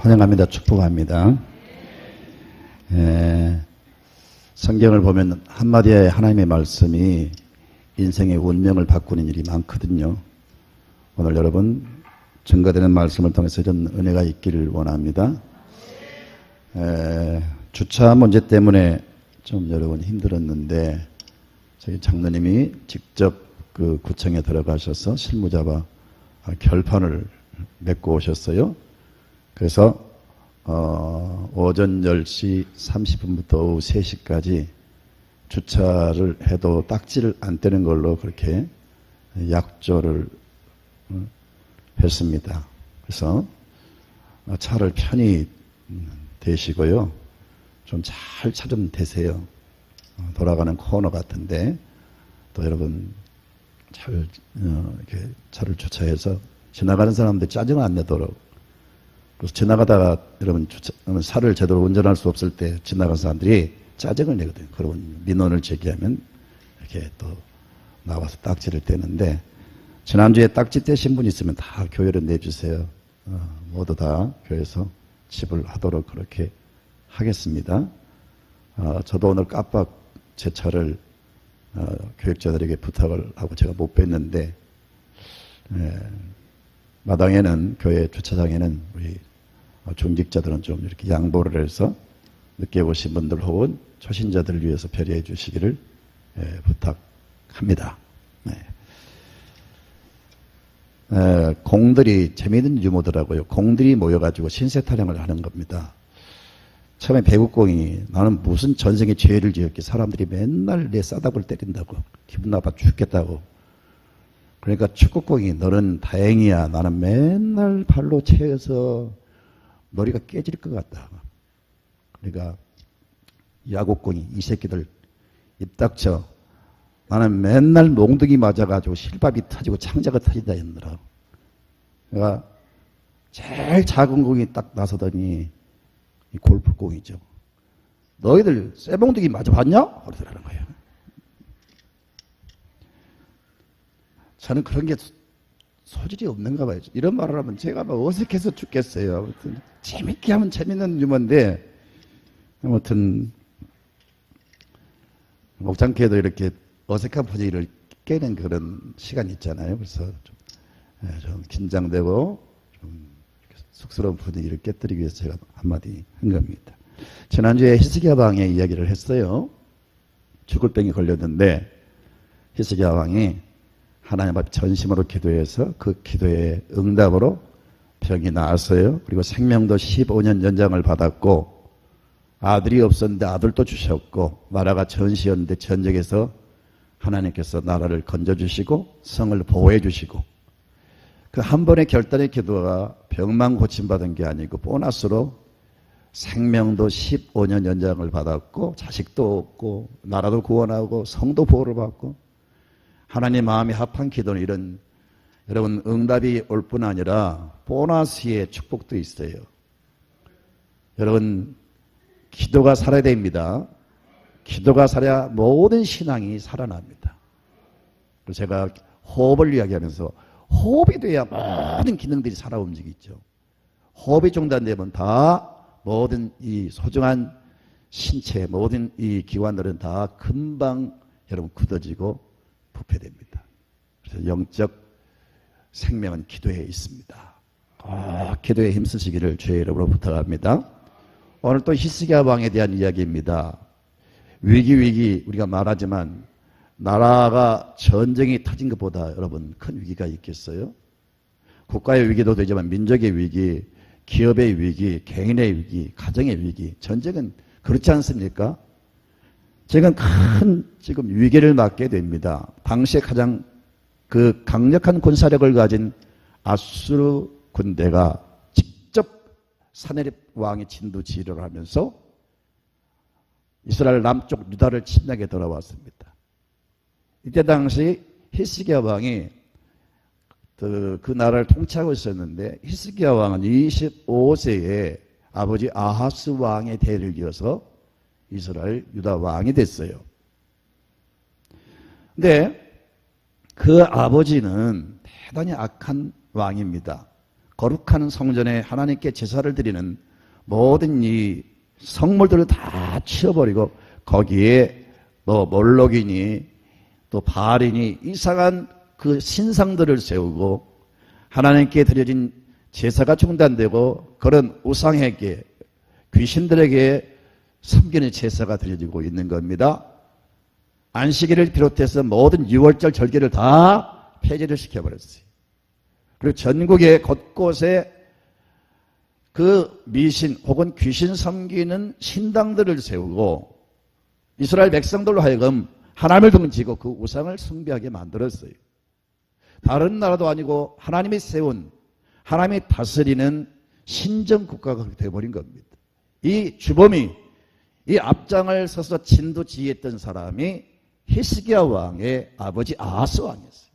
환영합니다. 축복합니다. 성경을 보면 한마디의 하나님의 말씀이 인생의 운명을 바꾸는 일이 많거든요. 오늘 여러분 증거되는 말씀을 통해서 이런 은혜가 있기를 원합니다. 주차 문제 때문에 좀 여러분 힘들었는데 저희 장로님이 직접 그 구청에 들어가셔서 실무자와 결판을 맺고 오셨어요. 그래서 오전 10시 30분부터 오후 3시까지 주차를 해도 딱지를 안 떼는 걸로 그렇게 약조를 했습니다. 그래서 차를 편히 대시고요. 좀 잘 차 좀 대세요. 돌아가는 코너 같은데 또 여러분 잘 이렇게 차를 주차해서 지나가는 사람들 짜증 안 내도록. 그래서 지나가다가 여러분 차를 제대로 운전할 수 없을 때 지나가는 사람들이 짜증을 내거든요. 그러면 민원을 제기하면 이렇게 또 나와서 딱지를 떼는데 지난주에 딱지 떼신 분 있으면 다 교회로 내주세요. 모두 다 교회에서 지불하도록 그렇게 하겠습니다. 저도 오늘 깜빡 제 차를 교육자들에게 부탁을 하고 제가 못 뺐는데 마당에는 교회 주차장에는 우리 중직자들은 좀 이렇게 양보를 해서 늦게 오신 분들 혹은 초신자들을 위해서 배려해 주시기를 부탁합니다. 공들이 재미있는 유머더라고요. 공들이 모여가지고 신세 타령을 하는 겁니다. 처음에 배국공이 나는 무슨 전생에 죄를 지었기 사람들이 맨날 내 싸다구를 때린다고 기분 나빠 죽겠다고. 그러니까 축구공이 너는 다행이야. 나는 맨날 발로 채여서 머리가 깨질 것 같다. 그러니까 야구공이 이 새끼들 입 닥쳐. 나는 맨날 몽둥이 맞아가지고 실밥이 터지고 창자가 터진다 했느라. 그러니까 제일 작은 공이 딱 나서더니 이 골프공이죠. 너희들 쇠몽둥이 맞아봤냐? 그러더라는 거예요. 저는 그런 게 소질이 없는가 봐요. 이런 말을 하면 제가 막 어색해서 죽겠어요. 아무튼 재밌게 하면 재밌는 유머인데 아무튼 목장교회도 이렇게 어색한 분위기를 깨는 그런 시간이 있잖아요. 그래서 좀 긴장되고 좀 쑥스러운 분위기를 깨뜨리기 위해서 제가 한마디 한 겁니다. 지난주에 히스기야 왕의 이야기를 했어요. 죽을 병이 걸렸는데 히스기야 왕이 하나님 앞에 전심으로 기도해서 그 기도의 응답으로 병이 나았어요. 그리고 생명도 15년 연장을 받았고 아들이 없었는데 아들도 주셨고 나라가 전시였는데 전쟁에서 하나님께서 나라를 건져주시고 성을 보호해 주시고 그 한 번의 결단의 기도가 병만 고침받은 게 아니고 보너스로 생명도 15년 연장을 받았고 자식도 얻고 나라도 구원하고 성도 보호를 받고 하나님 마음이 합한 기도는 이런 여러분 응답이 올 뿐 아니라 보너스의 축복도 있어요. 여러분 기도가 살아야 됩니다. 기도가 살아야 모든 신앙이 살아납니다. 그래서 제가 호흡을 이야기하면서 호흡이 돼야 모든 기능들이 살아 움직이죠. 호흡이 중단되면 다 모든 이 소중한 신체 모든 이 기관들은 다 금방 여러분 굳어지고 부패됩니다. 그래서 영적 생명은 기도에 있습니다. 기도에 힘쓰시기를 주의 이름으로 부탁합니다. 오늘 또 히스기야 왕에 대한 이야기입니다. 위기 우리가 말하지만 나라가 전쟁이 터진 것보다 여러분 큰 위기가 있겠어요? 국가의 위기도 되지만 민족의 위기, 기업의 위기, 개인의 위기, 가정의 위기, 전쟁은 그렇지 않습니까? 지금 큰 지금 위기를 맞게 됩니다. 당시에 가장 그 강력한 군사력을 가진 아수르 군대가 직접 사네립 왕의 진두 지휘를 하면서 이스라엘 남쪽 유다를 침략해 돌아왔습니다. 이때 당시 히스기야 왕이 그 나라를 통치하고 있었는데 히스기야 왕은 25세에 아버지 아하스 왕의 대를 이어서 이스라엘 유다 왕이 됐어요. 근데 그 아버지는 대단히 악한 왕입니다. 거룩한 성전에 하나님께 제사를 드리는 모든 이 성물들을 다 치워버리고 거기에 몰록이니 또 바알이니 이상한 그 신상들을 세우고 하나님께 드려진 제사가 중단되고 그런 우상에게 귀신들에게 섬기는 제사가 드려지고 있는 겁니다. 안식일을 비롯해서 모든 유월절 절기를 다 폐지를 시켜버렸어요. 그리고 전국의 곳곳에 그 미신 혹은 귀신 섬기는 신당들을 세우고 이스라엘 백성들로 하여금 하나님을 등지고 그 우상을 숭배하게 만들었어요. 다른 나라도 아니고 하나님이 세운 하나님이 다스리는 신정국가가 되어버린 겁니다. 이 주범이 이 앞장을 서서 진두지휘했던 사람이 히스기야 왕의 아버지 아하스 왕이었어요.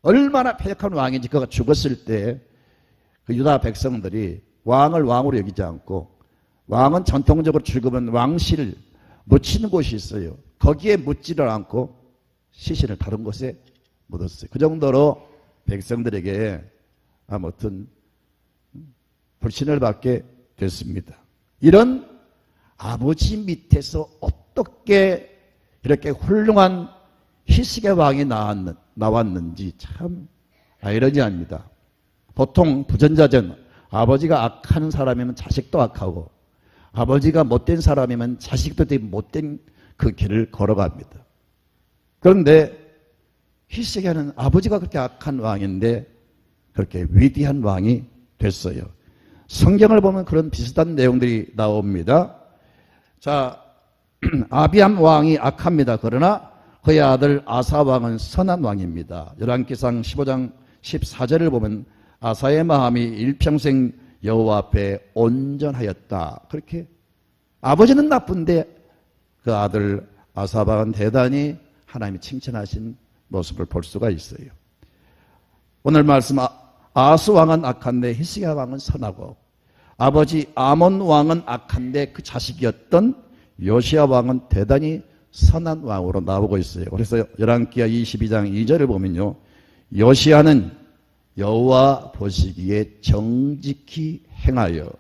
얼마나 패역한 왕인지 그가 죽었을 때 그 유다 백성들이 왕을 왕으로 여기지 않고 왕은 전통적으로 죽으면 왕실을 묻히는 곳이 있어요. 거기에 묻지를 않고 시신을 다른 곳에 묻었어요. 그 정도로 백성들에게 아무튼 불신을 받게 됐습니다. 이런 아버지 밑에서 어떻게 이렇게 훌륭한 히스기야 왕이 나왔는지 참 아이러니합니다. 보통 부전자전 아버지가 악한 사람이면 자식도 악하고 아버지가 못된 사람이면 자식도 되게 못된 그 길을 걸어갑니다. 그런데 히스기야는 아버지가 그렇게 악한 왕인데 그렇게 위대한 왕이 됐어요. 성경을 보면 그런 비슷한 내용들이 나옵니다. 자, 아비암 왕이 악합니다. 그러나 그의 아들 아사 왕은 선한 왕입니다. 열왕기상 15장 14절을 보면 아사의 마음이 일평생 여호와 앞에 온전하였다. 그렇게 아버지는 나쁜데 그 아들 아사 왕은 대단히 하나님이 칭찬하신 모습을 볼 수가 있어요. 오늘 말씀 아하스 왕은 악한데 히스기야 왕은 선하고 아버지 아몬 왕은 악한데 그 자식이었던 요시야 왕은 대단히 선한 왕으로 나오고 있어요. 그래서 열왕기하 22장 2절을 보면요. 요시야는 여호와 보시기에 정직히 행하여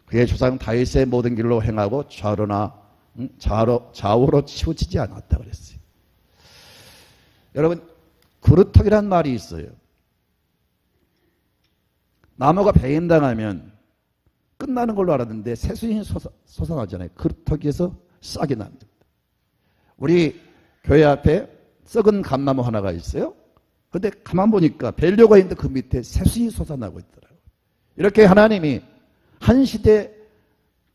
그의 조상 다윗의 모든 길로 행하고 좌우로 치우치지 않았다 그랬어요. 여러분 그루터기란 말이 있어요. 나무가 배임당하면 끝나는 걸로 알았는데 새순이 솟아나잖아요. 그루터기에서 싹이 납니다. 우리 교회 앞에 썩은 감나무 하나가 있어요. 근데 가만 보니까 벨료가 있는데 그 밑에 새순이 솟아나고 있더라고요. 이렇게 하나님이 한 시대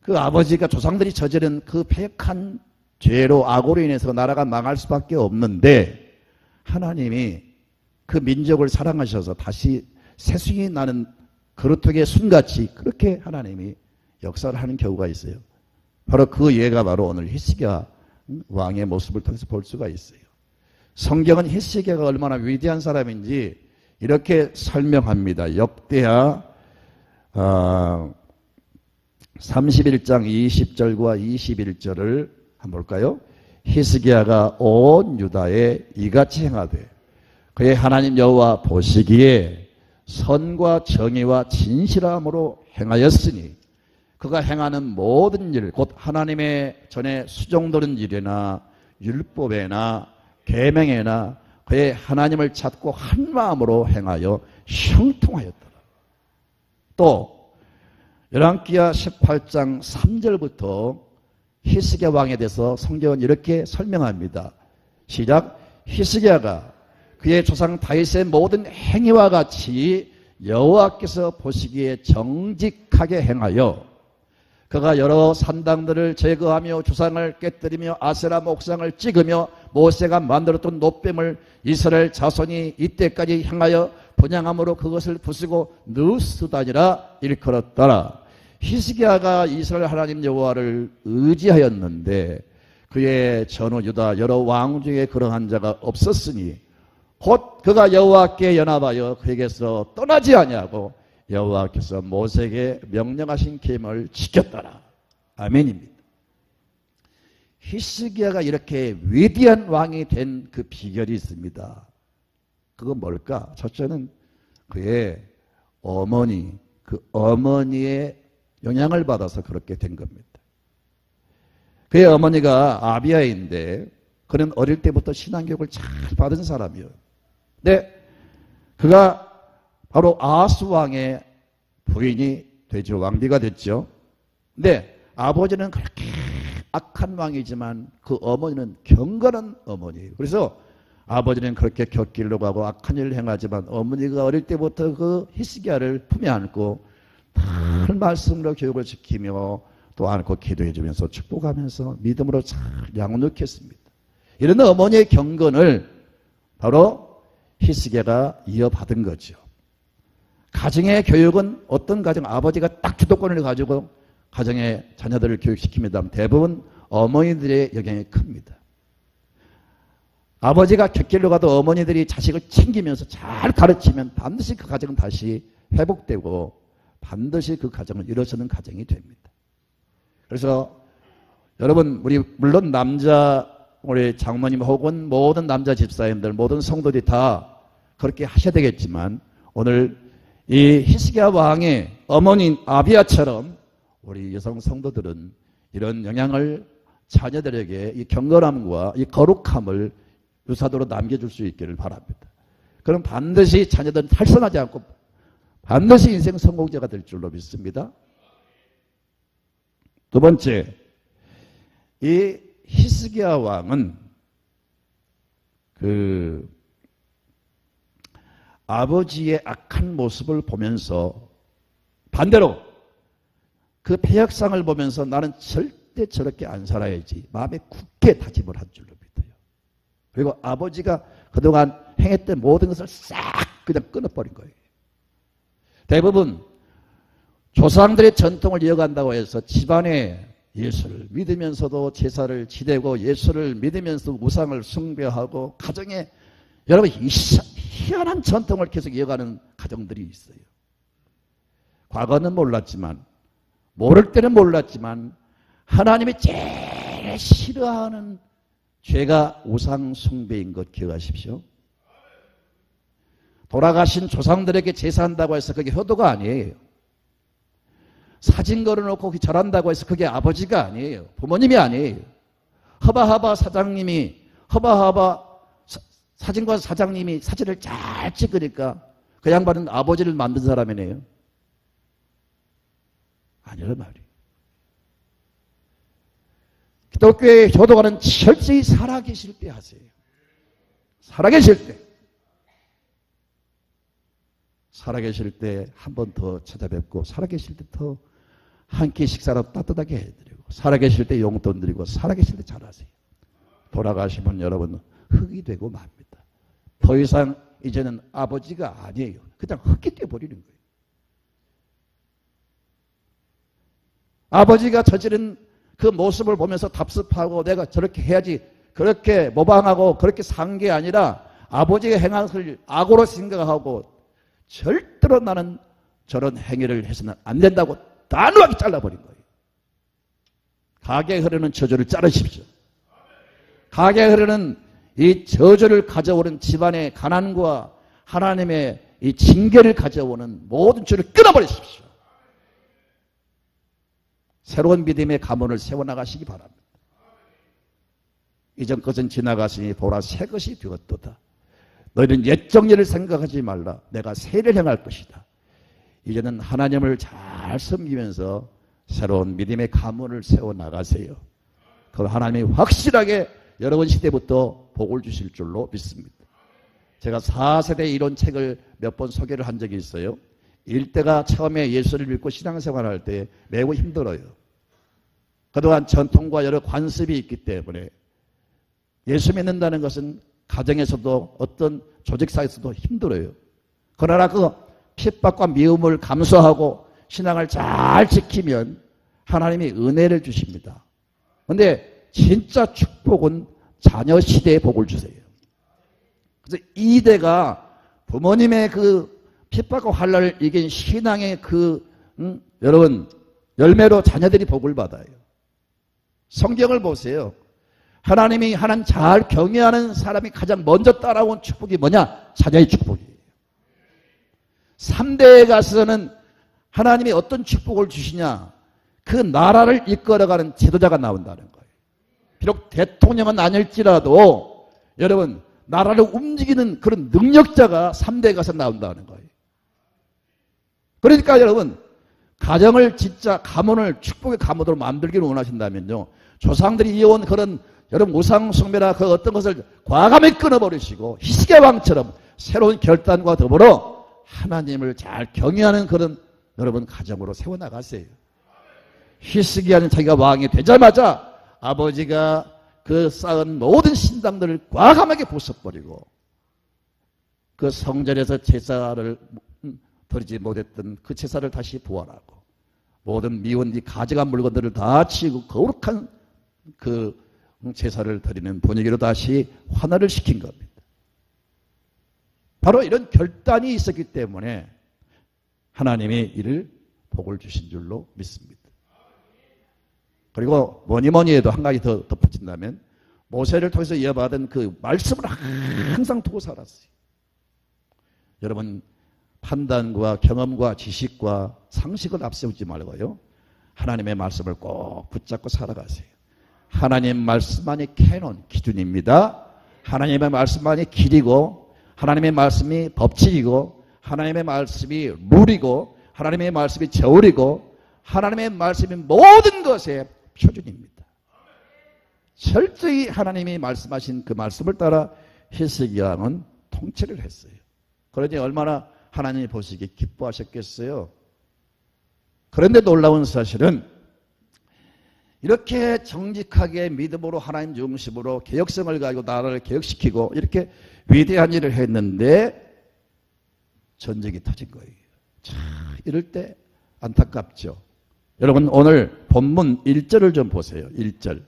그 아버지가 조상들이 저지른 그 패역한 죄로 악으로 인해서 나라가 망할 수밖에 없는데 하나님이 그 민족을 사랑하셔서 다시 새순이 나는 그루터기의 순같이 그렇게 하나님이 역사를 하는 경우가 있어요. 바로 그 예가 바로 오늘 히스기야 왕의 모습을 통해서 볼 수가 있어요. 성경은 히스기야가 얼마나 위대한 사람인지 이렇게 설명합니다. 역대하 31장 20절과 21절을 한번 볼까요? 히스기야가 온 유다에 이같이 행하되 그의 하나님 여호와 보시기에 선과 정의와 진실함으로 행하였으니 그가 행하는 모든 일 곧 하나님의 전에 수종드는 일이나 율법에나 계명에나 그의 하나님을 찾고 한 마음으로 행하여 형통하였더라. 또 열왕기하 18장 3절부터 히스기야 왕에 대해서 성경은 이렇게 설명합니다. 시작. 히스기야가 그의 조상 다윗의 모든 행위와 같이 여호와께서 보시기에 정직하게 행하여 그가 여러 산당들을 제거하며 주상을 깨뜨리며 아세라 목상을 찍으며 모세가 만들었던 노뱀을 이스라엘 자손이 이때까지 향하여 분향함으로 그것을 부수고 느스다니라 일컬었더라. 히스기야가 이스라엘 하나님 여호와를 의지하였는데 그의 전후 유다 여러 왕 중에 그러한 자가 없었으니 곧 그가 여호와께 연합하여 그에게서 떠나지 아니하고 여호와께서 모세에게 명령하신 계명을 지켰더라. 아멘입니다. 히스기야가 이렇게 위대한 왕이 된 그 비결이 있습니다. 그건 뭘까? 첫째는 그의 그 어머니의 영향을 받아서 그렇게 된 겁니다. 그의 어머니가 아비아인데 그는 어릴 때부터 신앙교육을 잘 받은 사람이에요. 근데 그가 바로 아하스 왕의 부인이 되죠. 왕비가 됐죠. 근데 아버지는 그렇게 악한 왕이지만 그 어머니는 경건한 어머니예요. 그래서 아버지는 그렇게 곁길로 가고 악한 일을 행하지만 어머니가 어릴 때부터 그 히스기야를 품에 안고 늘 말씀으로 교육을 지키며 또 안고 기도해 주면서 축복하면서 믿음으로 잘 양육했습니다. 이런 어머니의 경건을 바로 히스기야가 이어받은 거죠. 가정의 교육은 어떤 가정, 아버지가 딱 주도권을 가지고 가정의 자녀들을 교육시킵니다. 대부분 어머니들의 영향이 큽니다. 아버지가 곁길로 가도 어머니들이 자식을 챙기면서 잘 가르치면 반드시 그 가정은 다시 회복되고 반드시 그 가정을 일어서는 가정이 됩니다. 그래서 여러분, 물론 우리 장모님 혹은 모든 남자 집사님들, 모든 성도들이 다 그렇게 하셔야 되겠지만 오늘 이 히스기야 왕의 어머니 아비야처럼 우리 여성 성도들은 이런 영향을 자녀들에게 이 경건함과 이 거룩함을 유사도로 남겨줄 수 있기를 바랍니다. 그럼 반드시 자녀들은 탈선하지 않고 반드시 인생 성공자가 될 줄로 믿습니다. 두 번째, 이 히스기야 왕은 그 아버지의 악한 모습을 보면서 반대로 그 폐역상을 보면서 나는 절대 저렇게 안 살아야지 마음에 굳게 다짐을 한 줄로 믿어요. 그리고 아버지가 그동안 행했던 모든 것을 싹 그냥 끊어버린 거예요. 대부분 조상들의 전통을 이어간다고 해서 집안에 예수를 믿으면서도 제사를 지내고 예수를 믿으면서 우상을 숭배하고 가정에 여러분 희한한 전통을 계속 이어가는 가정들이 있어요. 과거는 몰랐지만 모를 때는 몰랐지만 하나님이 제일 싫어하는 죄가 우상 숭배인 것 기억하십시오. 돌아가신 조상들에게 제사한다고 해서 그게 효도가 아니에요. 사진 걸어놓고 절한다고 해서 그게 아버지가 아니에요. 부모님이 아니에요. 허바허바 사진관 사장님이 사진을 잘 찍으니까 그 양반은 아버지를 만든 사람이네요. 아니란 말이에요. 기독교의 효도가는 철저히 살아계실 때 하세요. 살아계실 때. 살아계실 때 한 번 더 찾아뵙고 살아계실 때 더 한 끼 식사라도 따뜻하게 해드리고 살아계실 때 용돈 드리고 살아계실 때 잘하세요. 돌아가시면 여러분 흙이 되고 맙니다. 더 이상 이제는 아버지가 아니에요. 그냥 흙이 되어버리는 거예요. 아버지가 저지른 그 모습을 보면서 답습하고 내가 저렇게 해야지 그렇게 모방하고 그렇게 산 게 아니라 아버지가 행한 것을 악으로 생각하고 절대로 나는 저런 행위를 해서는 안 된다고 단호하게 잘라버린 거예요. 가게에 흐르는 저주를 자르십시오. 가게에 흐르는 이 저주를 가져오는 집안의 가난과 하나님의 이 징계를 가져오는 모든 죄를 끊어버리십시오. 새로운 믿음의 가문을 세워나가시기 바랍니다. 이전 것은 지나갔으니 보라 새 것이 되었도다. 너희는 옛 정리를 생각하지 말라. 내가 새를 행할 것이다. 이제는 하나님을 잘 섬기면서 새로운 믿음의 가문을 세워나가세요. 그 하나님이 확실하게 여러분 시대부터 복을 주실 줄로 믿습니다. 제가 4세대 이론 책을 몇 번 소개를 한 적이 있어요. 일대가 처음에 예수를 믿고 신앙생활할 때 매우 힘들어요. 그동안 전통과 여러 관습이 있기 때문에 예수 믿는다는 것은 가정에서도 어떤 조직사에서도 힘들어요. 그러나 그 핍박과 미움을 감수하고 신앙을 잘 지키면 하나님이 은혜를 주십니다. 그런데 진짜 축복은 자녀 시대에 복을 주세요. 그래서 이대가 부모님의 그 핍박과 환난을 이긴 신앙의 여러분 열매로 자녀들이 복을 받아요. 성경을 보세요. 하나님이 하나님 잘 경외하는 사람이 가장 먼저 따라온 축복이 뭐냐? 자녀의 축복이에요. 3대에 가서는 하나님이 어떤 축복을 주시냐? 그 나라를 이끌어가는 지도자가 나온다는 거예요. 비록 대통령은 아닐지라도 여러분 나라를 움직이는 그런 능력자가 3대에 가서 나온다는 거예요. 그러니까 여러분 가정을 진짜 가문을 축복의 가문으로 만들기를 원하신다면요. 조상들이 이어온 그런 여러분 우상숭배나 그 어떤 것을 과감히 끊어버리시고 히스기야 왕처럼 새로운 결단과 더불어 하나님을 잘 경외하는 그런 여러분 가정으로 세워나가세요. 히스기야는 자기가 왕이 되자마자 아버지가 그 쌓은 모든 신당들을 과감하게 부숴버리고 그 성전에서 제사를 드리지 못했던 그 제사를 다시 부활하고 모든 미운 이 가져간 물건들을 다 치우고 거룩한 그 제사를 드리는 분위기로 다시 환화를 시킨 겁니다. 바로 이런 결단이 있었기 때문에 하나님이 이를 복을 주신 줄로 믿습니다. 그리고 뭐니 해도 한 가지 더 덧붙인다면 모세를 통해서 이어받은 그 말씀을 항상 두고 살았어요. 여러분 판단과 경험과 지식과 상식을 앞세우지 말고요. 하나님의 말씀을 꼭 붙잡고 살아가세요. 하나님 말씀만이 캐논, 기준입니다. 하나님의 말씀만이 길이고 하나님의 말씀이 법칙이고 하나님의 말씀이 룰이고 하나님의 말씀이 저울이고 하나님의 말씀이 모든 것의 표준입니다. 철저히 하나님이 말씀하신 그 말씀을 따라 히스기야 왕은 통치를 했어요. 그러니 얼마나 하나님이 보시기에 기뻐하셨겠어요. 그런데 놀라운 사실은 이렇게 정직하게 믿음으로 하나님 중심으로 개혁성을 가지고 나라를 개혁시키고 이렇게 위대한 일을 했는데 전쟁이 터진 거예요. 자, 이럴 때 안타깝죠. 여러분 오늘 본문 1절을 좀 보세요. 1절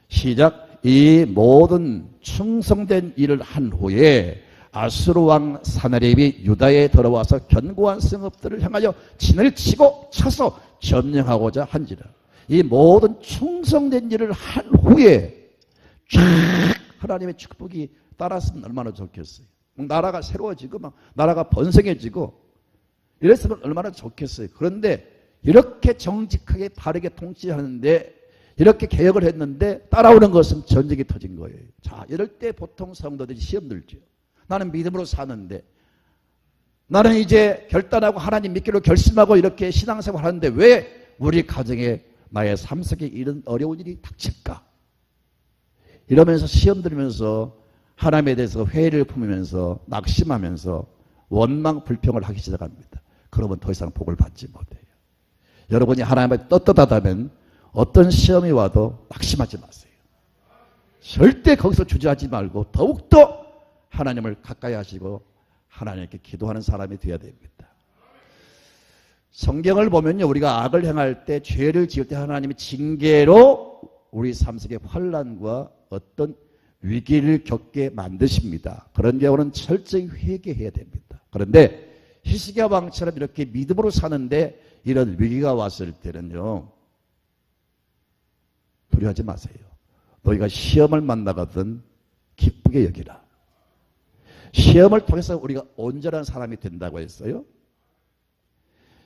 시작. 이 모든 충성된 일을 한 후에 아수르 왕 사나립이 유다에 들어와서 견고한 성읍들을 향하여 진을 치고 쳐서 점령하고자 한지라. 이 모든 충성된 일을 한 후에 쫙 하나님의 축복이 따랐으면 얼마나 좋겠어요. 나라가 새로워지고 막 나라가 번성해지고 이랬으면 얼마나 좋겠어요. 그런데 이렇게 정직하게 바르게 통치하는데 이렇게 개혁을 했는데 따라오는 것은 전쟁이 터진 거예요. 자, 이럴 때 보통 성도들이 시험 들죠. 나는 믿음으로 사는데 나는 이제 결단하고 하나님 믿기로 결심하고 이렇게 신앙생활 하는데 왜 우리 가정에 나의 삶 속에 이런 어려운 일이 닥칠까? 이러면서 시험 들면서 하나님에 대해서 회의를 품으면서 낙심하면서 원망 불평을 하기 시작합니다. 그러면 더 이상 복을 받지 못해요. 여러분이 하나님을 떳떳하다면 어떤 시험이 와도 낙심하지 마세요. 절대 거기서 주저하지 말고 더욱더 하나님을 가까이 하시고 하나님께 기도하는 사람이 되어야 됩니다. 성경을 보면요, 우리가 악을 행할 때, 죄를 지을 때 하나님이 징계로 우리 삶 속에 환난과 어떤 위기를 겪게 만드십니다. 그런 경우는 철저히 회개해야 됩니다. 그런데 히스기야 왕처럼 이렇게 믿음으로 사는데 이런 위기가 왔을 때는요, 두려워하지 마세요. 너희가 시험을 만나거든 기쁘게 여기라. 시험을 통해서 우리가 온전한 사람이 된다고 했어요.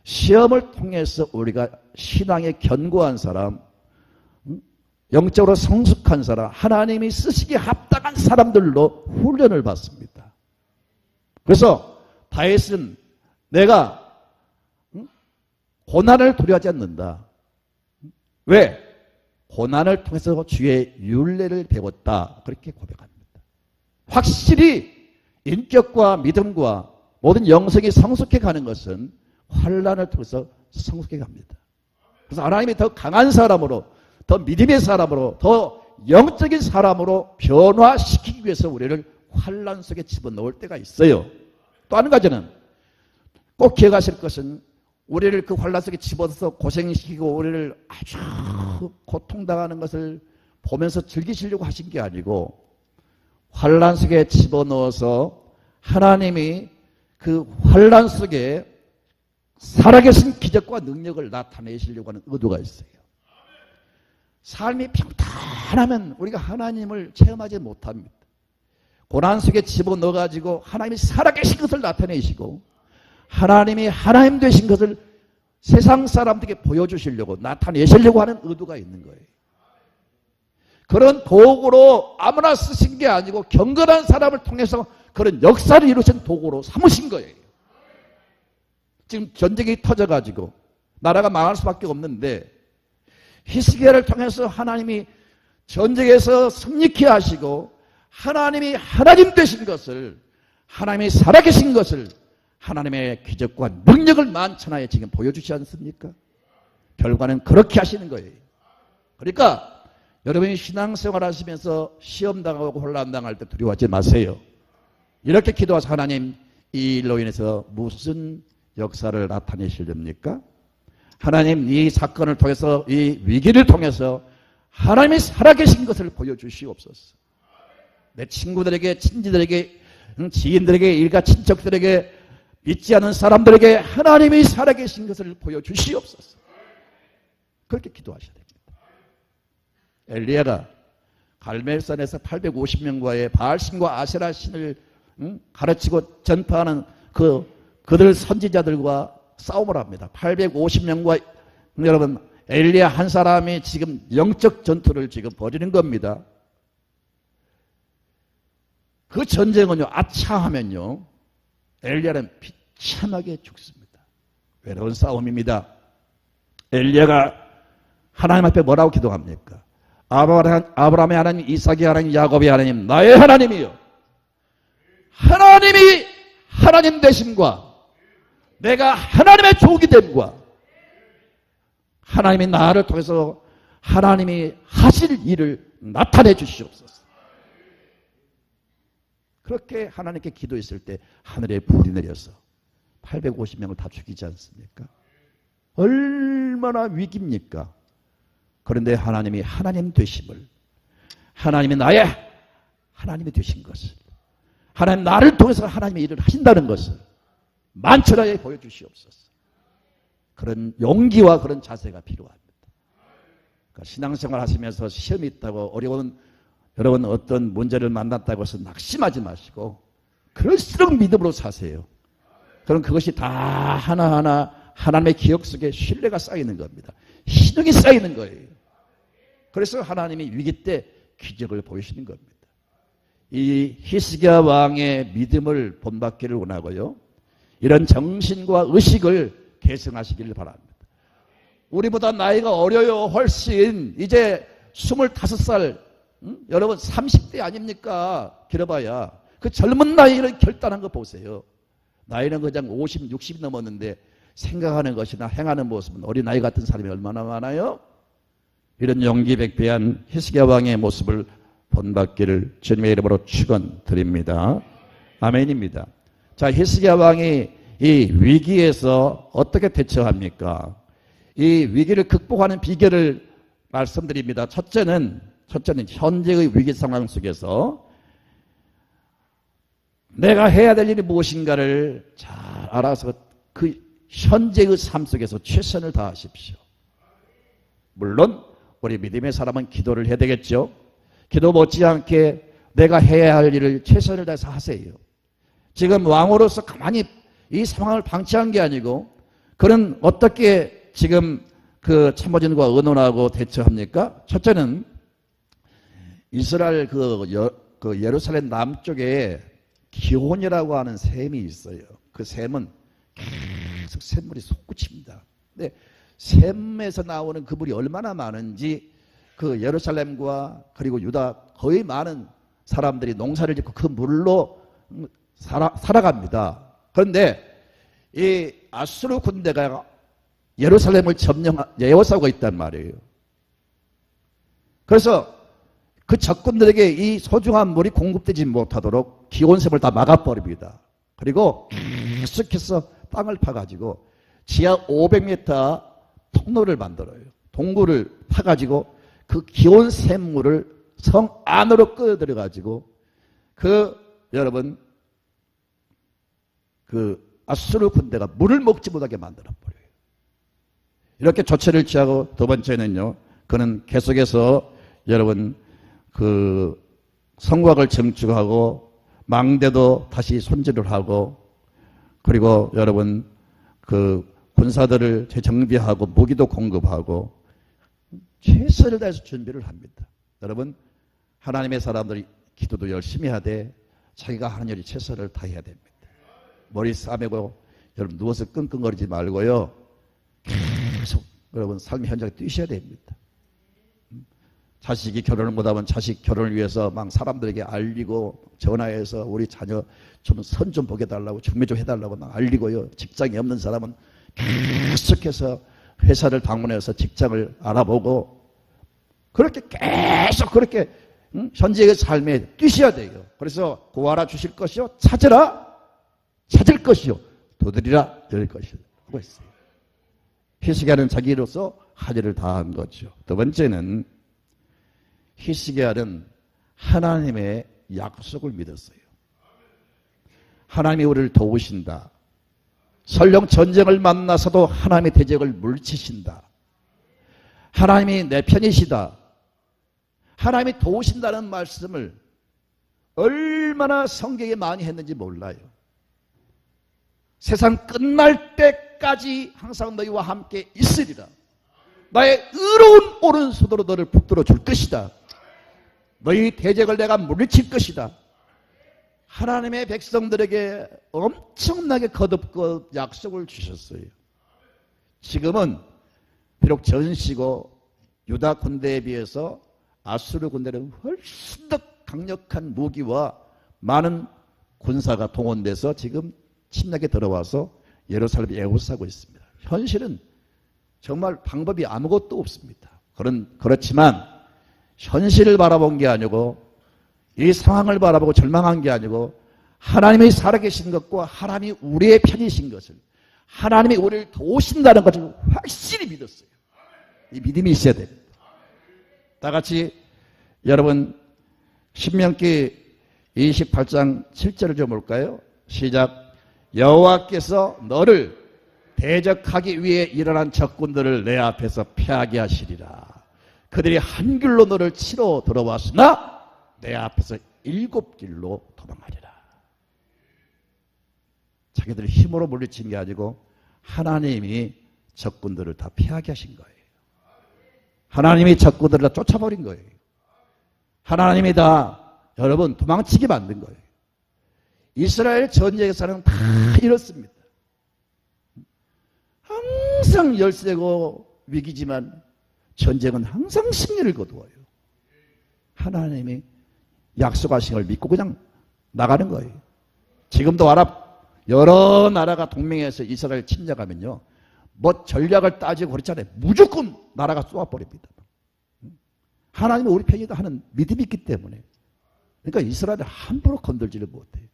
시험을 통해서 우리가 신앙에 견고한 사람, 영적으로 성숙한 사람, 하나님이 쓰시기에 합당한 사람들로 훈련을 받습니다. 그래서 다윗은 내가 고난을 두려워하지 않는다. 왜? 고난을 통해서 주의 율례를 배웠다. 그렇게 고백합니다. 확실히 인격과 믿음과 모든 영성이 성숙해 가는 것은 환난을 통해서 성숙해 갑니다. 그래서 하나님이 더 강한 사람으로, 더 믿음의 사람으로, 더 영적인 사람으로 변화시키기 위해서 우리를 환난 속에 집어넣을 때가 있어요. 또 한 가지는 꼭 기억하실 것은 우리를 그 환난 속에 집어넣어서 고생시키고 우리를 아주 고통당하는 것을 보면서 즐기시려고 하신 게 아니고 환난 속에 집어넣어서 하나님이 그 환난 속에 살아계신 기적과 능력을 나타내시려고 하는 의도가 있어요. 삶이 평탄하면 우리가 하나님을 체험하지 못합니다. 고난 속에 집어넣어가지고 하나님이 살아계신 것을 나타내시고 하나님이 하나님 되신 것을 세상 사람들에게 보여주시려고 나타내시려고 하는 의도가 있는 거예요. 그런 도구로 아무나 쓰신 게 아니고 경건한 사람을 통해서 그런 역사를 이루신 도구로 삼으신 거예요. 지금 전쟁이 터져가지고 나라가 망할 수밖에 없는데 히스기야를 통해서 하나님이 전쟁에서 승리케 하시고 하나님이 하나님 되신 것을, 하나님이 살아계신 것을, 하나님의 기적과 능력을 만천하에 지금 보여주지 않습니까? 결과는 그렇게 하시는 거예요. 그러니까 여러분이 신앙생활 하시면서 시험당하고 혼란당할 때 두려워하지 마세요. 이렇게 기도하셔서 하나님, 이 일로 인해서 무슨 역사를 나타내시렵니까? 하나님, 이 사건을 통해서, 이 위기를 통해서 하나님이 살아계신 것을 보여주시옵소서. 내 친구들에게, 친지들에게, 지인들에게, 일가 친척들에게, 믿지 않은 사람들에게 하나님이 살아계신 것을 보여주시옵소서. 그렇게 기도하셔야 됩니다. 엘리야가 갈멜산에서 850명과의 바알신과 아세라 신을 가르치고 전파하는 그들 선지자들과 싸움을 합니다. 850명과 여러분, 엘리야 한 사람이 지금 영적 전투를 지금 벌이는 겁니다. 그 전쟁은요, 아차하면요, 엘리야는 비참하게 죽습니다. 외로운 싸움입니다. 엘리야가 하나님 앞에 뭐라고 기도합니까? 아브라함의 하나님, 이삭의 하나님, 야곱의 하나님, 나의 하나님이요, 하나님이 하나님 되심과 내가 하나님의 종이 됨과 하나님이 나를 통해서 하나님이 하실 일을 나타내 주시옵소서. 그렇게 하나님께 기도했을 때 하늘에 불이 내려서 850명을 다 죽이지 않습니까? 얼마나 위기입니까? 그런데 하나님이 하나님 되심을, 하나님이 나의 하나님이 되신 것을, 하나님 나를 통해서 하나님의 일을 하신다는 것을 만천하에 보여주시옵소서. 그런 용기와 그런 자세가 필요합니다. 그러니까 신앙생활 하시면서 시험이 있다고 어려운, 여러분 어떤 문제를 만났다고 해서 낙심하지 마시고 그럴수록 믿음으로 사세요. 그럼 그것이 다 하나하나 하나님의 기억 속에 신뢰가 쌓이는 겁니다. 신앙이 쌓이는 거예요. 그래서 하나님이 위기 때 기적을 보이시는 겁니다. 이 히스기야 왕의 믿음을 본받기를 원하고요, 이런 정신과 의식을 계승하시기를 바랍니다. 우리보다 나이가 어려요. 훨씬. 이제 25살, 여러분 30대 아닙니까? 길어봐야. 그 젊은 나이를 결단한 거 보세요. 나이는 그냥 50, 60이 넘었는데 생각하는 것이나 행하는 모습은 어린아이 같은 사람이 얼마나 많아요? 이런 용기백배한 히스기야 왕의 모습을 본받기를 주님의 이름으로 축원드립니다. 아멘입니다. 자, 히스기야 왕이 이 위기에서 어떻게 대처합니까? 이 위기를 극복하는 비결을 말씀드립니다. 첫째는 현재의 위기 상황 속에서 내가 해야 될 일이 무엇인가를 잘 알아서 그 현재의 삶 속에서 최선을 다하십시오. 물론 우리 믿음의 사람은 기도를 해야 되겠죠. 기도 못지않게 내가 해야 할 일을 최선을 다해서 하세요. 지금 왕으로서 가만히 이 상황을 방치한 게 아니고, 그는 어떻게 지금 그 참모진과 의논하고 대처합니까? 첫째는 이스라엘 그 예루살렘 남쪽에 기혼이라고 하는 샘이 있어요. 그 샘은 계속 샘물이 솟구칩니다. 근데 샘에서 나오는 그 물이 얼마나 많은지 그 예루살렘과 그리고 유다 거의 많은 사람들이 농사를 짓고 그 물로 살아갑니다. 그런데 이 아수르 군대가 예루살렘을 예워싸고 있단 말이에요. 그래서 그 적군들에게 이 소중한 물이 공급되지 못하도록 기온샘을 다 막아버립니다. 그리고 계속해서 땅을 파가지고 지하 500m 통로를 만들어요. 동굴을 파가지고 그 기온샘물을 성 안으로 끌어들여가지고 여러분 아수르 군대가 물을 먹지 못하게 만들어버려요. 이렇게 조치를 취하고, 두 번째는요, 그는 계속해서 여러분 성곽을 증축하고 망대도 다시 손질을 하고 그리고 여러분 그 군사들을 재정비하고 무기도 공급하고 최선을 다해서 준비를 합니다. 여러분 하나님의 사람들이 기도도 열심히 해야 돼. 자기가 하는 일이 최선을 다해야 됩니다. 머리 싸매고 여러분 누워서 끙끙거리지 말고요. 계속 여러분 삶의 현장에 뛰셔야 됩니다. 자식이 결혼을 못하면 자식 결혼을 위해서 막 사람들에게 알리고 전화해서 우리 자녀 좀 선 좀 보게 달라고 중매 좀 해달라고 막 알리고요. 직장이 없는 사람은 계속해서 회사를 방문해서 직장을 알아보고 그렇게 계속 그렇게 현재의 삶에 뛰셔야 돼요. 그래서 구하라 주실 것이요 찾으라 찾을 것이요 도드리라 열릴 것이요 하고 있어요. 히스기야는 자기로서 할 일을 다한 거죠. 두 번째는 히스기야는 하나님의 약속을 믿었어요. 하나님이 우리를 도우신다. 설령 전쟁을 만나서도 하나님의 대적을 물리치신다. 하나님이 내 편이시다. 하나님이 도우신다는 말씀을 얼마나 성경에 많이 했는지 몰라요. 세상 끝날 때까지 항상 너희와 함께 있으리라. 나의 의로운 오른손으로 너를 붙들어 줄 것이다. 너희 대적을 내가 물리칠 것이다. 하나님의 백성들에게 엄청나게 거듭거 약속을 주셨어요. 지금은 비록 전시고 유다 군대에 비해서 아수르 군대는 훨씬 더 강력한 무기와 많은 군사가 동원돼서 지금 침략에 들어와서 예루살렘에 에워싸고 있습니다. 현실은 정말 방법이 아무것도 없습니다. 그렇지만 현실을 바라본 게 아니고 이 상황을 바라보고 절망한 게 아니고 하나님이 살아계신 것과 하나님이 우리의 편이신 것을 하나님이 우리를 도우신다는 것을 확실히 믿었어요. 이 믿음이 있어야 됩니다. 다 같이 여러분 신명기 28장 7절을 좀 볼까요? 시작. 여호와께서 너를 대적하기 위해 일어난 적군들을 내 앞에서 패하게 하시리라. 그들이 한 길로 너를 치러 들어왔으나 내 앞에서 7길로 도망하리라. 자기들 힘으로 물리친 게 아니고 하나님이 적군들을 다 피하게 하신 거예요. 하나님이 적군들을 다 쫓아버린 거예요. 하나님이 다 여러분 도망치게 만든 거예요. 이스라엘 전쟁에서는 다 이렇습니다. 항상 열세고 위기지만 전쟁은 항상 승리를 거두어요. 하나님이 약속하신 걸 믿고 그냥 나가는 거예요. 지금도 아랍 여러 나라가 동맹해서 이스라엘 침략하면요. 뭐 전략을 따지고 그렇잖아요. 무조건 나라가 쏘아버립니다. 하나님은 우리 편이다 하는 믿음이 있기 때문에. 그러니까 이스라엘을 함부로 건들지를 못해요.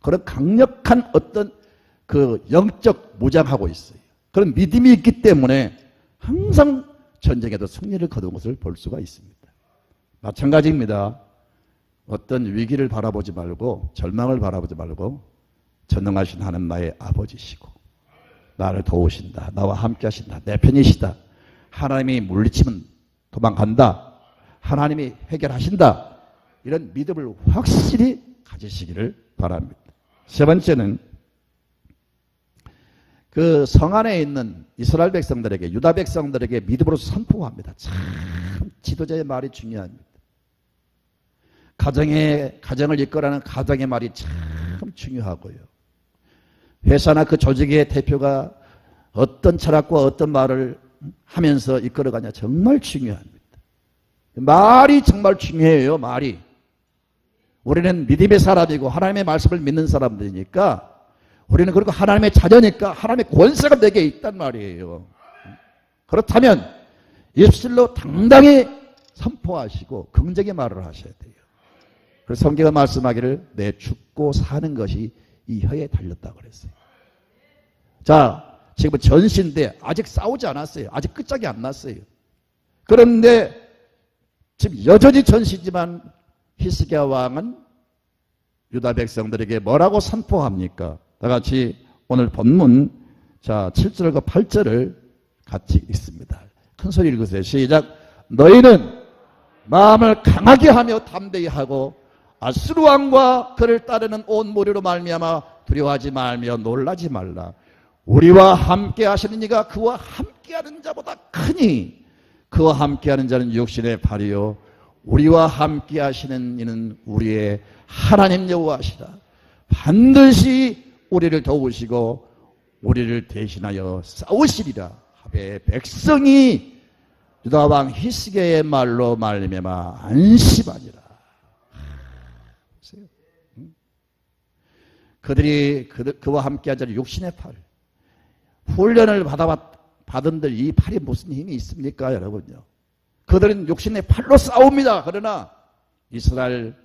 그런 강력한 어떤 그 영적 무장하고 있어요. 그런 믿음이 있기 때문에 항상 전쟁에도 승리를 거둔 것을 볼 수가 있습니다. 마찬가지입니다. 어떤 위기를 바라보지 말고 절망을 바라보지 말고 전능하신 하나님 나의 아버지시고 나를 도우신다. 나와 함께 하신다. 내 편이시다. 하나님이 물리치면 도망간다. 하나님이 해결하신다. 이런 믿음을 확실히 가지시기를 바랍니다. 세 번째는 그 성 안에 있는 이스라엘 백성들에게 유다 백성들에게 믿음으로 선포합니다. 참 지도자의 말이 중요합니다. 가정을 이끌어가는 가정의 말이 참 중요하고요. 회사나 그 조직의 대표가 어떤 철학과 어떤 말을 하면서 이끌어가냐 정말 중요합니다. 말이 정말 중요해요. 말이. 우리는 믿음의 사람이고 하나님의 말씀을 믿는 사람들이니까 우리는 그리고 하나님의 자녀니까 하나님의 권세가 내게 있단 말이에요. 그렇다면 입술로 당당히 선포하시고 긍정의 말을 하셔야 돼요. 그래서 성경은 말씀하기를 내 죽고 사는 것이 이 혀에 달렸다고 그랬어요. 자, 지금 전시인데 아직 싸우지 않았어요. 아직 끝장이 안 났어요. 그런데 지금 여전히 전시지만 히스기야 왕은 유다 백성들에게 뭐라고 선포합니까? 다 같이 오늘 본문 자 7절과 8절을 같이 읽습니다. 큰 소리 읽으세요. 시작. 너희는 마음을 강하게 하며 담대히 하고 아수르 왕과 그를 따르는 온 무리로 말미암아 두려워하지 말며 놀라지 말라. 우리와 함께 하시는 이가 그와 함께하는 자보다 크니 그와 함께하는 자는 육신의 팔이요 우리와 함께하시는 이는 우리의 하나님 여호와시라. 반드시 우리를 도우시고 우리를 대신하여 싸우시리라 하되 백성이 유다 왕 히스기야의 말로 말미암아 안심하니라. 그들이 그와 함께한 자는 육신의 팔. 훈련을 받은들 이 팔이 무슨 힘이 있습니까, 여러분요? 그들은 육신의 팔로 싸웁니다. 그러나 이스라엘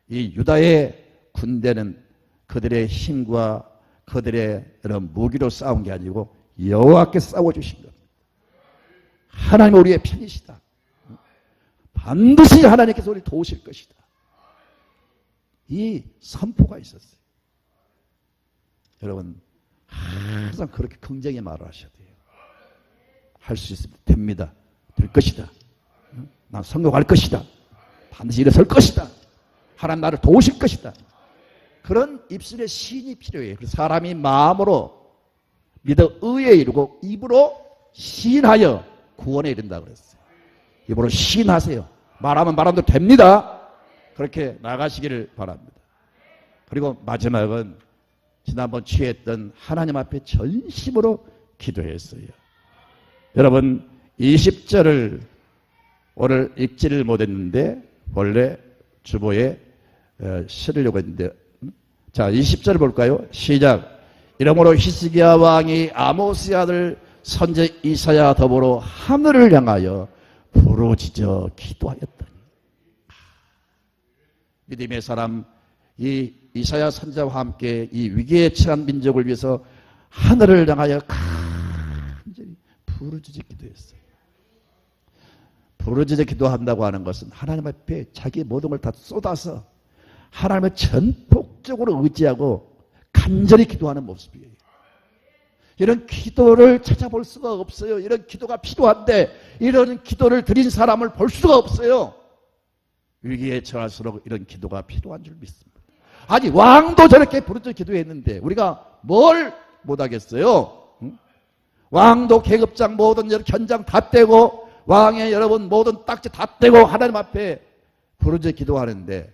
이 유다의 군대는 그들의 힘과 그들의 이런 무기로 싸운 게 아니고 여호와께 싸워주신 겁니다. 하나님 우리의 편이시다. 반드시 하나님께서 우리를 도우실 것이다. 이 선포가 있었어요. 여러분 항상 그렇게 긍정의 말을 하셔야 돼요. 할 수 있으면 됩니다. 될 것이다. 난 성공할 것이다. 반드시 일어설 것이다. 하나님 나를 도우실 것이다. 그런 입술의 시인이 필요해요. 그래서 사람이 마음으로 믿어 의에 이르고 입으로 시인하여 구원에 이른다 그랬어요. 입으로 시인하세요. 말하면 말하면 됩니다. 그렇게 나가시기를 바랍니다. 그리고 마지막은 지난번 취했던 하나님 앞에 전심으로 기도했어요. 여러분 20절을 오늘 읽지를 못했는데 원래 주보에 실으려고 했는데 자 20절 볼까요? 시작. 이러므로 히스기야 왕이 아모스의 아들 선지 이사야 더불어 하늘을 향하여 부르짖어 기도하였더니 믿음의 사람 이 이사야 선지자와 함께 이 위기에 처한 민족을 위해서 하늘을 향하여 간절히 부르짖어 기도했어요. 부르짖어 기도한다고 하는 것은 하나님 앞에 자기 모든 걸 다 쏟아서 하나님을 전폭적으로 의지하고 간절히 기도하는 모습이에요. 이런 기도를 찾아볼 수가 없어요. 이런 기도가 필요한데 이런 기도를 드린 사람을 볼 수가 없어요. 위기에 처할수록 이런 기도가 필요한 줄 믿습니다. 아니 왕도 저렇게 부르짖어 기도했는데 우리가 뭘 못하겠어요? 응? 왕도 계급장 모든 견장 다 떼고 왕의 여러분 모든 딱지 다 떼고 하나님 앞에 부르짖어 기도하는데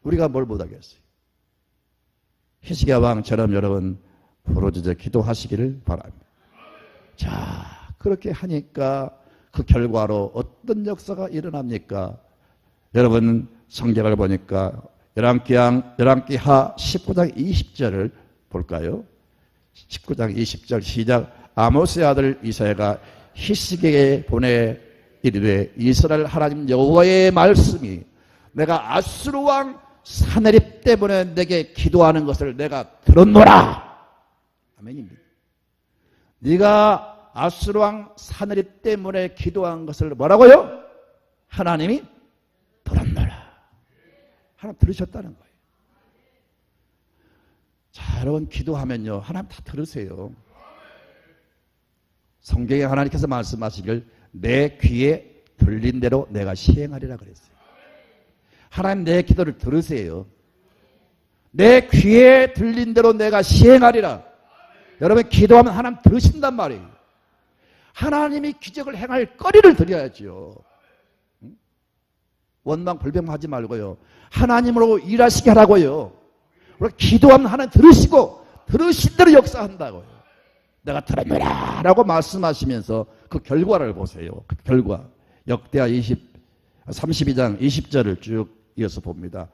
우리가 뭘 못하겠어요? 히스기야 왕처럼 여러분 부르짖어 기도하시기를 바랍니다. 자, 그렇게 하니까 그 결과로 어떤 역사가 일어납니까? 여러분 성경을 보니까 열왕기하 19장 20절을 볼까요? 19장 20절 시작. 아모스의 아들 이사야가 히스기야에게 보내 이르되 이스라엘 하나님 여호와의 말씀이 내가 아수르 왕 사네립 때문에 내게 기도하는 것을 내가 들었노라. 아멘입니다. 네가 아수르 왕 사네립 때문에 기도한 것을 뭐라고요? 하나님이 들었노라. 하나님 들으셨다는 거예요. 자, 여러분 기도하면요 하나님 다 들으세요. 성경에 하나님께서 말씀하시길 내 귀에 들린 대로 내가 시행하리라 그랬어요. 하나님 내 기도를 들으세요. 내 귀에 들린 대로 내가 시행하리라. 여러분 기도하면 하나님 들으신단 말이에요. 하나님이 기적을 행할 거리를 드려야죠. 원망 불평하지 말고요. 하나님으로 일하시게 하라고요. 우리가 기도하면 하나님 들으시고 들으신 대로 역사한다고요. 내가 들었노라 라고 말씀하시면서 그 결과를 보세요. 그 결과. 역대하 32장 20절을 쭉 이어서 봅니다.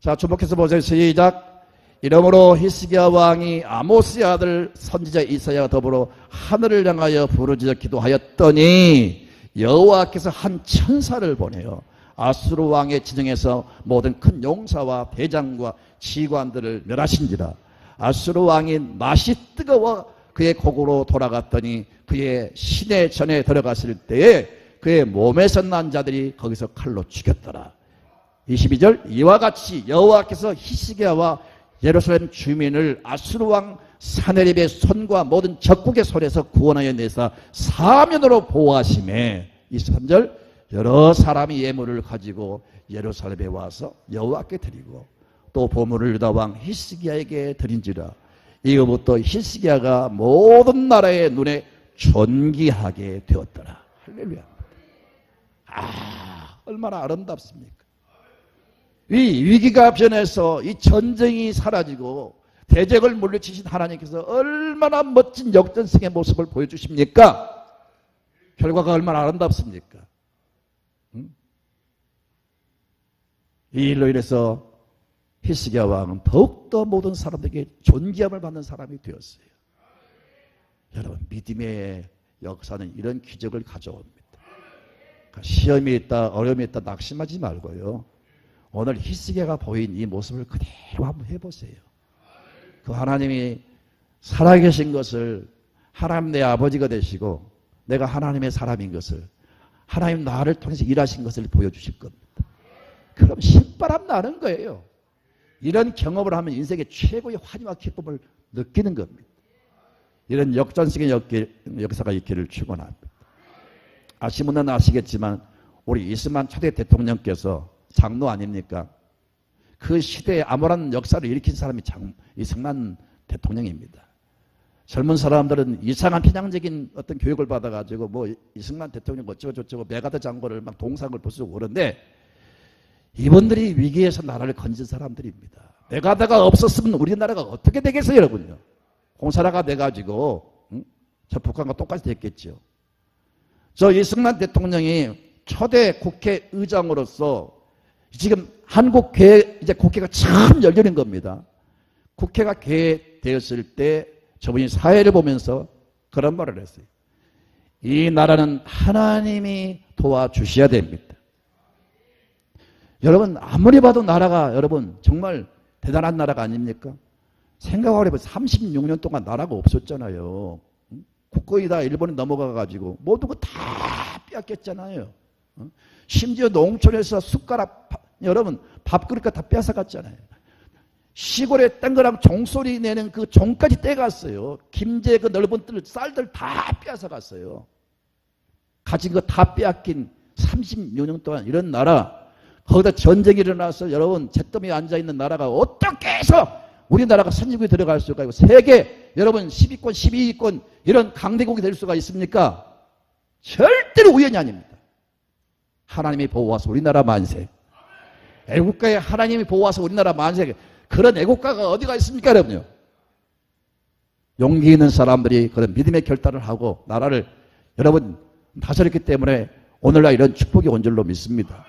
자, 주목해서 보세요. 시작. 이러므로 히스기야 왕이 아모스의 아들 선지자 이사야와 더불어 하늘을 향하여 부르짖어 기도하였더니 여호와께서 한 천사를 보내요. 아수르 왕의 진영에서 모든 큰 용사와 대장과 지관들을 멸하신지라. 아수르 왕이 낯이 뜨거워 그의 곡으로 돌아갔더니 그의 시내 전에 들어갔을 때에 그의 몸에서 난 자들이 거기서 칼로 죽였더라. 22절 이와 같이 여호와께서 히스기야와 예루살렘 주민을 아수르 왕 사네립의 손과 모든 적국의 손에서 구원하여 내사 사면으로 보호하시매. 23절 여러 사람이 예물을 가지고 예루살렘에 와서 여호와께 드리고 또 보물을 유다 왕 히스기야에게 드린지라. 이후부터 히스기야가 모든 나라의 눈에 존귀하게 되었더라. 할렐루야. 얼마나 아름답습니까? 이 위기가 변해서 이 전쟁이 사라지고 대적을 물리치신 하나님께서 얼마나 멋진 역전승의 모습을 보여주십니까? 결과가 얼마나 아름답습니까? 이 일로 인해서 히스기야 왕은 더욱더 모든 사람들에게 존귀함을 받는 사람이 되었어요. 여러분, 믿음의 역사는 이런 기적을 가져옵니다. 그러니까 시험이 있다, 어려움이 있다 낙심하지 말고요. 오늘 히스기야가 보인 이 모습을 그대로 한번 해보세요. 그 하나님이 살아계신 것을, 하나님 내 아버지가 되시고 내가 하나님의 사람인 것을, 하나님 나를 통해서 일하신 것을 보여주실 겁니다. 그럼 신바람 나는 거예요. 이런 경험을 하면 인생의 최고의 환희와 기쁨을 느끼는 겁니다. 이런 역전승의 역사가 있기를 축원합니다. 아시는 분은 아시겠지만 우리 이승만 초대 대통령께서 장로 아닙니까? 그 시대에 아무런 역사를 일으킨 사람이 이승만 대통령입니다. 젊은 사람들은 이상한 편향적인 어떤 교육을 받아가지고 뭐 이승만 대통령 어쩌고 저쩌고 메가더 장군을 막 동상을 부수고 그러는데, 이분들이 위기에서 나라를 건진 사람들입니다. 메가더가 없었으면 우리나라가 어떻게 되겠어요, 여러분요? 공사라가 돼가지고 저 북한과 똑같이 됐겠죠. 저 이승만 대통령이 초대 국회의장으로서 지금 한국 이제 국회가 참 열리는 겁니다. 국회가 개되었을 때 저분이 사회를 보면서 그런 말을 했어요. 이 나라는 하나님이 도와주셔야 됩니다. 여러분, 아무리 봐도 나라가, 여러분 정말 대단한 나라가 아닙니까? 생각을 해보세요. 36년 동안 나라가 없었잖아요. 국거의 다 일본에 넘어가가지고 모든 거 다 빼앗겼잖아요. 심지어 농촌에서 숟가락, 여러분 밥그릇까지 다 뺏어갔잖아요. 시골에 딴 거랑 종소리 내는 그 종까지 떼갔어요. 김제 그 넓은 뜰, 쌀들 다 뺏어갔어요. 가진 거 다 빼앗긴 36년 동안 이런 나라, 거기다 전쟁이 일어나서 여러분 잿더미에 앉아있는 나라가 어떻게 해서 우리나라가 선진국에 들어갈 수가 있고 세계 여러분 10위권 12위권 이런 강대국이 될 수가 있습니까? 절대로 우연이 아닙니다. 하나님이 보호하서 우리나라 만세. 애국가에 하나님이 보호하서 우리나라 만세. 그런 애국가가 어디가 있습니까, 여러분요? 용기 있는 사람들이 그런 믿음의 결단을 하고 나라를 여러분 다스렸기 때문에 오늘날 이런 축복이 온 줄로 믿습니다.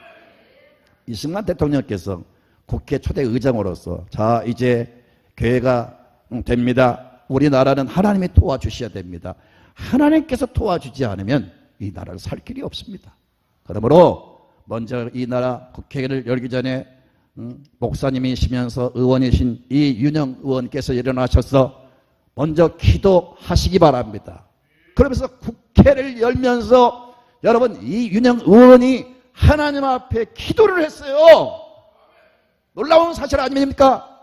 이승만 대통령께서 국회 초대 의장으로서 자, 이제 교회가 됩니다. 우리나라는 하나님이 도와주셔야 됩니다. 하나님께서 도와주지 않으면 이 나라를 살 길이 없습니다. 그러므로 먼저 이 나라 국회를 열기 전에 목사님이시면서 의원이신 이윤영 의원께서 일어나셔서 먼저 기도하시기 바랍니다. 그러면서 국회를 열면서 여러분 이윤영 의원이 하나님 앞에 기도를 했어요. 놀라운 사실 아닙니까?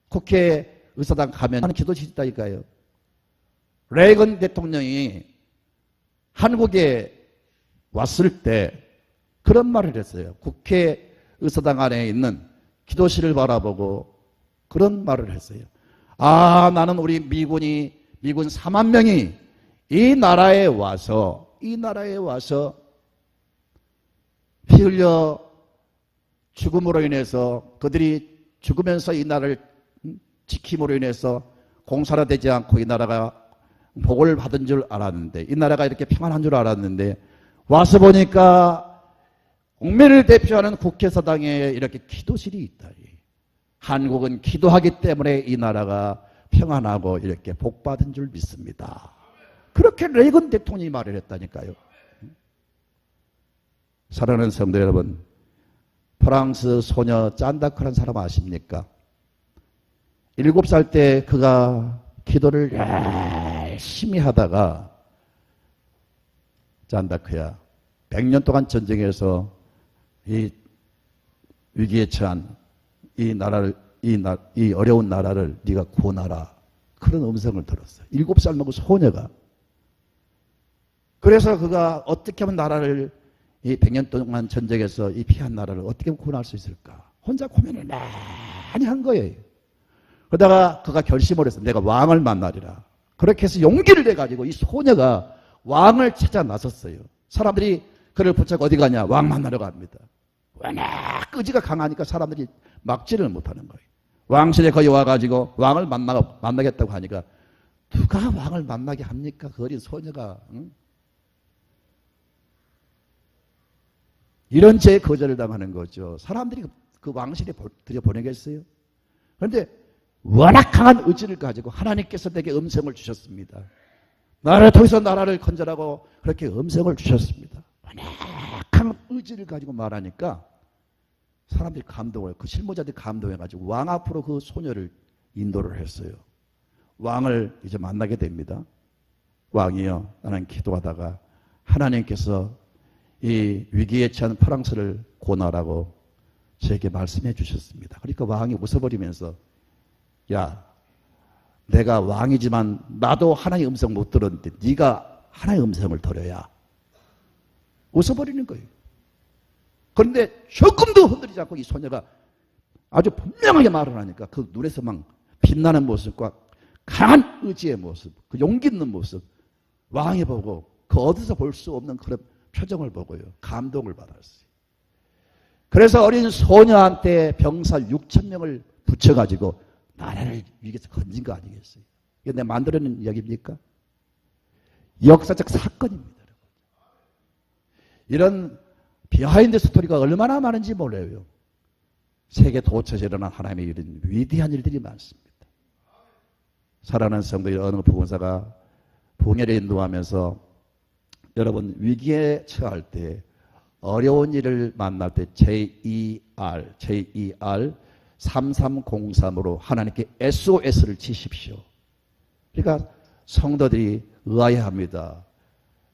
국회 의사당 가면 하는 기도 지었다니까요. 레이건 대통령이 한국에 왔을 때 그런 말을 했어요. 국회 의사당 안에 있는 기도실을 바라보고 그런 말을 했어요. 아, 나는 우리 미군 4만 명이 이 나라에 와서 피 흘려 죽음으로 인해서 그들이 죽으면서 이 나라를 지킴으로 인해서 공사화되지 않고 이 나라가 복을 받은 줄 알았는데, 이 나라가 이렇게 평안한 줄 알았는데 와서 보니까 국민을 대표하는 국회의사당에 이렇게 기도실이 있다. 한국은 기도하기 때문에 이 나라가 평안하고 이렇게 복받은 줄 믿습니다. 그렇게 레이건 대통령이 말을 했다니까요. 사랑하는 성도 여러분, 프랑스 소녀 짠다크라는 사람 아십니까? 7살 때 그가 기도를 열심히 하다가, 짠다크야, 100년 동안 전쟁에서 이 위기에 처한 이 나라를, 이 어려운 나라를 네가 구원하라. 그런 음성을 들었어요. 7살 먹은 소녀가. 그래서 그가 어떻게 하면 나라를, 이 100년 동안 전쟁에서 이 피한 나라를 어떻게 구원할 수 있을까? 혼자 고민을 많이 한 거예요. 그러다가 그가 결심을 해서 내가 왕을 만나리라. 그렇게 해서 용기를 내가지고 이 소녀가 왕을 찾아 나섰어요. 사람들이 그를 붙잡고 어디 가냐? 왕 만나러 갑니다. 워낙 끄지가 강하니까 사람들이 막지를 못하는 거예요. 왕실에 거기 와가지고 왕을 만나겠다고 하니까 누가 왕을 만나게 합니까? 그 어린 소녀가. 응? 이런 죄에 거절을 당하는 거죠. 사람들이 그 왕실에 들여보내겠어요? 그런데 워낙 강한 의지를 가지고 하나님께서 내게 음성을 주셨습니다. 나를 통해서 나라를 건설하고 그렇게 음성을 주셨습니다. 워낙 강한 의지를 가지고 말하니까 사람들이 감동을, 그 실무자들이 감동해가지고 왕 앞으로 그 소녀를 인도를 했어요. 왕을 이제 만나게 됩니다. 왕이여, 나는 기도하다가 하나님께서 이 위기에 처한 프랑스를 구원하라고 저에게 말씀해 주셨습니다. 그러니까 왕이 웃어버리면서 야, 내가 왕이지만 나도 하나님의 음성 못 들었는데 네가 하나님의 음성을 들어야. 웃어버리는 거예요. 그런데 조금도 흔들리지 않고 이 소녀가 아주 분명하게 말을 하니까 그 눈에서 막 빛나는 모습과 강한 의지의 모습, 그 용기 있는 모습, 왕이 보고 그 어디서 볼 수 없는 그런 표정을 보고요. 감동을 받았어요. 그래서 어린 소녀한테 병사 6,000명을 붙여가지고 나라를 위기에서 건진 거 아니겠어요? 이게 내가 만들어낸 이야기입니까? 역사적 사건입니다. 이런 비하인드 스토리가 얼마나 많은지 몰라요. 세계 도처에서 일어난 하나님의 이런 위대한 일들이 많습니다. 사랑하는 성도의 어느 부흥사가 봉해를 인도하면서 여러분 위기에 처할 때 어려운 일을 만날 때 JER 3303으로 하나님께 SOS를 치십시오. 그러니까 성도들이 의아해합니다.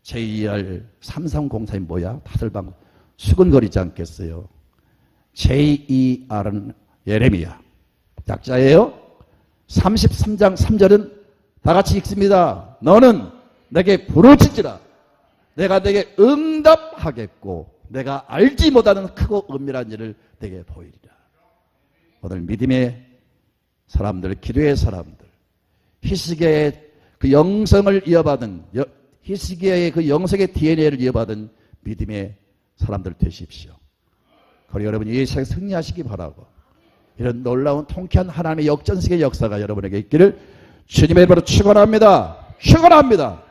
JER 3303이 뭐야? 다들 방 수근거리지 않겠어요? JER은 예레미야. 약자예요. 33장 3절은 다 같이 읽습니다. 너는 내게 부르짖으라. 내가 내게 응답하겠고 내가 알지 못하는 크고 은밀한 일을 내게 보이리라. 오늘 믿음의 사람들, 기도의 사람들, 히스기야의 그 영성을 이어받은, 히스기야의 그 영성의 DNA를 이어받은 믿음의 사람들 되십시오. 그리고 여러분이 이 세상에 승리하시기 바라고 이런 놀라운 통쾌한 하나님의 역전세계 역사가 여러분에게 있기를 주님의 이름으로 축원합니다. 축원합니다.